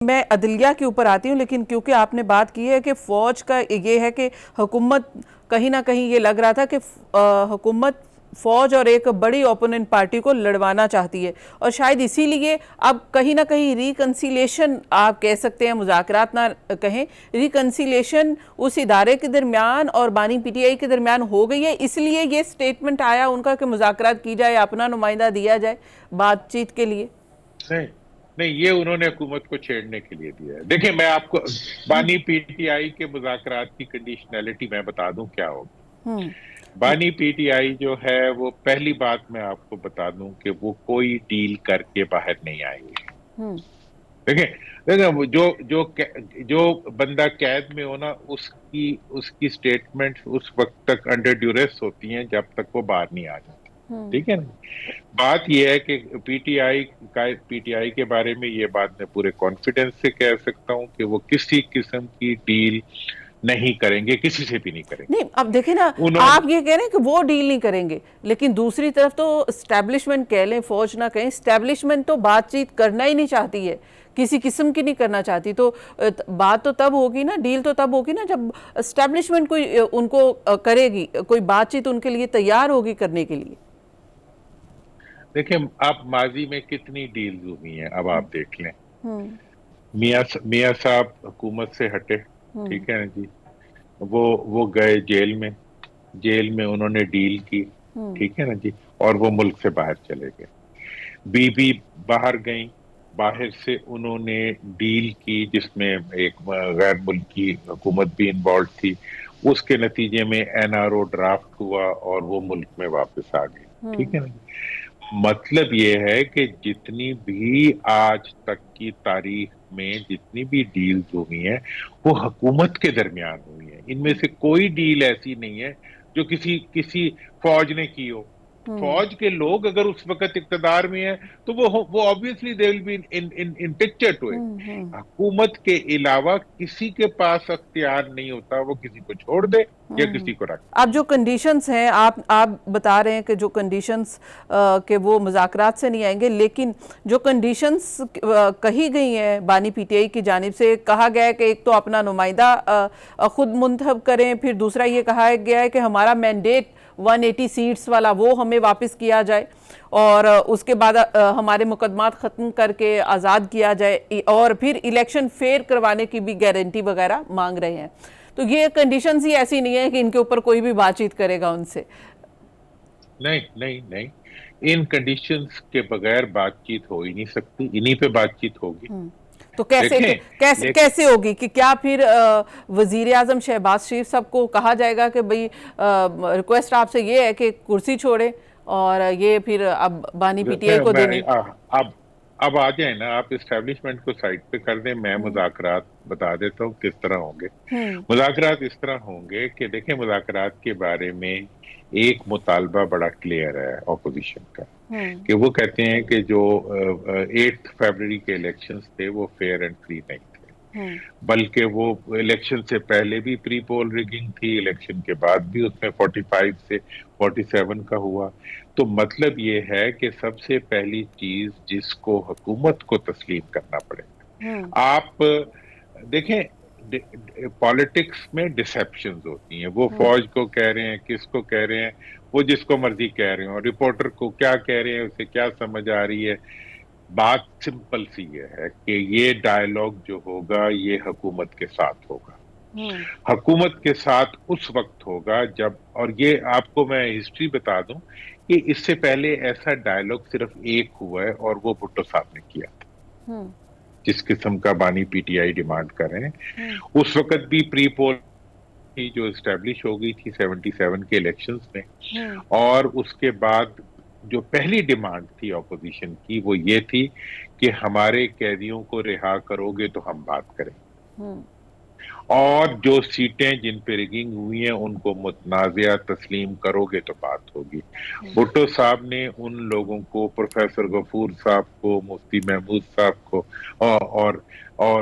میں عدلیہ کے اوپر آتی ہوں، لیکن کیونکہ آپ نے بات کی ہے کہ فوج کا یہ ہے کہ حکومت کہیں نہ کہیں یہ لگ رہا تھا کہ حکومت فوج اور ایک بڑی اوپوننٹ پارٹی کو لڑوانا چاہتی ہے، اور شاید اسی لیے اب کہیں نہ کہیں ریکنسیلیشن آپ کہہ سکتے ہیں، مذاکرات نہ کہیں، ریکنسیلیشن اس ادارے کے درمیان اور بانی پی ٹی آئی کے درمیان ہو گئی ہے، اس لیے یہ سٹیٹمنٹ آیا ان کا کہ مذاکرات کی جائے، اپنا نمائندہ دیا جائے بات چیت کے لیے۔ نہیں نہیں، یہ انہوں نے حکومت کو چھیڑنے کے لیے دیا ہے۔ دیکھیں، میں آپ کو بانی پی ٹی آئی کے مذاکرات کی کنڈیشنلٹی میں بتا دوں کیا ہوگی۔ بانی پی ٹی آئی جو ہے، وہ پہلی بات میں آپ کو بتا دوں کہ وہ کوئی ڈیل کر کے باہر نہیں آئیں گے۔ دیکھیں جو بندہ قید میں ہونا، اس کی سٹیٹمنٹ اس وقت تک انڈر ڈیوریس ہوتی ہیں جب تک وہ باہر نہیں آ جاتا، ٹھیک ہے نا۔ بات یہ ہے کہ پی ٹی آئی کے بارے میں یہ بات میں پورے کانفیڈنس سے کہہ سکتا ہوں کہ وہ کسی قسم کی ڈیل نہیں کریں گے، کسی سے بھی نہیں کریں گے۔ نہیں، اب دیکھیں نا، آپ یہ کہہ رہے ہیں کہ وہ ڈیل نہیں کریں گے، لیکن دوسری طرف تو اسٹیبلشمنٹ کہہ لیں، فوج نہ کہیں، اسٹیبلشمنٹ تو بات چیت کرنا ہی نہیں چاہتی ہے، کسی قسم کی نہیں کرنا چاہتی، تو بات تو تب ہوگی نا، ڈیل تو تب ہوگی نا جب اسٹیبلشمنٹ کوئی ان کو کرے گی، کوئی بات چیت ان کے لیے تیار ہوگی کرنے کے لیے۔ دیکھیں، آپ ماضی میں کتنی ڈیلز ہوئی ہیں، اب آپ دیکھ لیں۔ میاں صاحب حکومت سے ہٹے، ٹھیک ہے نا جی، وہ گئے جیل میں انہوں نے ڈیل کی، ٹھیک ہے نا جی، اور وہ ملک سے باہر چلے گئے۔ بی بی باہر گئیں، باہر سے انہوں نے ڈیل کی جس میں ایک غیر ملکی حکومت بھی انوالو تھی، اس کے نتیجے میں این آر او ڈرافٹ ہوا اور وہ ملک میں واپس آ گئی، ٹھیک ہے نا جی۔ مطلب یہ ہے کہ جتنی بھی آج تک کی تاریخ میں جتنی بھی ڈیلز ہوئی ہیں، وہ حکومت کے درمیان ہوئی ہیں۔ ان میں سے کوئی ڈیل ایسی نہیں ہے جو کسی فوج نے کی ہو۔ فوج کے لوگ اگر اس وقت اقتدار میں ہیں تو وہ obviously they will be in picture to it۔ حکومت کے علاوہ کسی کے پاس اختیار نہیں ہوتا، وہ کسی کو چھوڑ دے یا کسی کو رکھ۔ اب جو کنڈیشنز ہیں، آپ بتا رہے ہیں کہ جو کنڈیشنز کہ وہ مذاکرات سے نہیں آئیں گے، لیکن جو کنڈیشنز کہی گئی ہیں بانی پی ٹی آئی کی جانب سے، کہا گیا ہے کہ ایک تو اپنا نمائندہ خود منتخب کریں، پھر دوسرا یہ کہا گیا ہے کہ ہمارا مینڈیٹ 180 سیٹس والا وہ ہمیں واپس کیا جائے، اور اس کے بعد ہمارے مقدمات ختم کر کے آزاد کیا جائے، اور پھر الیکشن فیئر کروانے کی بھی گارنٹی وغیرہ مانگ رہے ہیں۔ تو یہ کنڈیشنز ہی ایسی نہیں ہے کہ ان کے اوپر کوئی بھی بات چیت کرے گا ان سے۔ نہیں، ان کنڈیشنز کے بغیر بات چیت ہو ہی نہیں سکتی، انہی پہ بات چیت ہوگی۔ تو کیسے ہوگی؟ کہ کیا پھر وزیر اعظم شہباز شریف صاحب کو کہا جائے گا کہ بھئی ریکویسٹ آپ سے یہ ہے کہ کرسی چھوڑے، اور یہ پھر اب بانی پی ٹی آئی کو دینی؟ اب آ جائیں نا، آپ اسٹیبلشمنٹ کو سائڈ پہ کر دیں، میں مذاکرات بتا دیتا ہوں کس طرح ہوں گے۔ مذاکرات اس طرح ہوں گے کہ دیکھیں، مذاکرات کے بارے میں ایک مطالبہ بڑا کلیئر ہے اپوزیشن کا، کہ وہ کہتے ہیں کہ جو 8 فروری کے الیکشنز تھے وہ فیئر اینڈ فری نہیں تھے، بلکہ وہ الیکشن سے پہلے بھی پری پول ریگنگ تھی، الیکشن کے بعد بھی اس میں 45 سے 47 کا ہوا۔ تو مطلب یہ ہے کہ سب سے پہلی چیز جس کو حکومت کو تسلیم کرنا پڑے گا، آپ دیکھیں پالیٹکس میں ڈسیپشنز ہوتی ہیں، وہ فوج کو کہہ رہے ہیں، کس کو کہہ رہے ہیں، وہ جس کو مرضی کہہ رہے ہیں، اور رپورٹر کو کیا کہہ رہے ہیں، اسے کیا سمجھ آ رہی ہے۔ بات سمپل سی یہ ہے کہ یہ ڈائیلاگ جو ہوگا یہ حکومت کے ساتھ ہوگا، حکومت کے ساتھ اس وقت ہوگا جب، اور یہ آپ کو میں ہسٹری بتا دوں کہ اس سے پہلے ایسا ڈائیلاگ صرف ایک ہوا ہے، اور وہ بھٹو صاحب نے کیا تھا، جس قسم کا بانی پی ٹی آئی ڈیمانڈ کر رہے ہیں۔ اس وقت بھی پری پول جو اسٹیبلش ہو گئی تھی 77 کے الیکشنز میں، اور اس کے بعد جو پہلی ڈیمانڈ تھی اپوزیشن کی وہ یہ تھی کہ ہمارے قیدیوں کو رہا کرو گے تو ہم بات کریں، اور جو سیٹیں جن پہ ریگنگ ہوئی ہیں ان کو متنازعہ تسلیم کرو گے تو بات ہوگی۔ بھٹو صاحب نے ان لوگوں کو، پروفیسر غفور صاحب کو، مفتی محمود صاحب کو، اور اور